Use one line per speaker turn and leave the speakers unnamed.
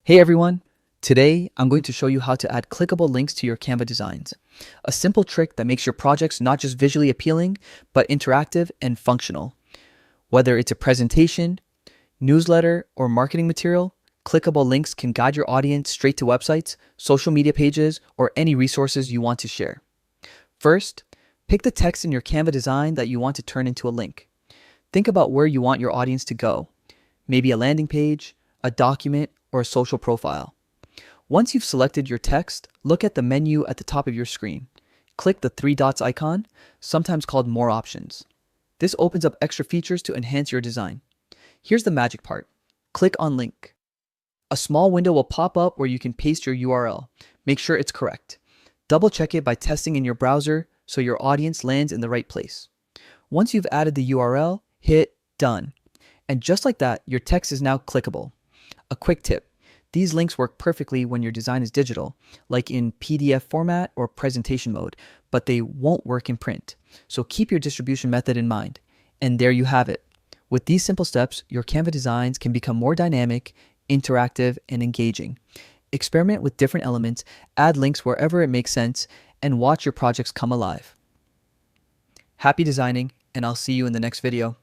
Hey everyone! Today I'm going to show you how to add clickable links to your Canva designs. A simple trick that makes your projects not just visually appealing, but interactive and functional. Whether it's a presentation, newsletter, or marketing material, clickable links can guide your audience straight to websites, social media pages, or any resources you want to share. First, pick the text in your Canva design that you want to turn into a link. Think about where you want your audience to go. Maybe a landing page, a document, or a social profile. Once you've selected your text, look at the menu at the top of your screen. Click the three dots icon, sometimes called More Options. This opens up extra features to enhance your design. Here's the magic part. Click on Link. A small window will pop up where you can paste your URL. Make sure it's correct. Double check it by testing in your browser so your audience lands in the right place. Once you've added the URL, hit Done. And just like that, your text is now clickable. A quick tip. These links work perfectly when your design is digital, like in PDF format or presentation mode, but they won't work in print. So keep your distribution method in mind. And there you have it. With these simple steps, your Canva designs can become more dynamic, interactive, and engaging. Experiment with different elements, add links wherever it makes sense, and watch your projects come alive. Happy designing, and I'll see you in the next video.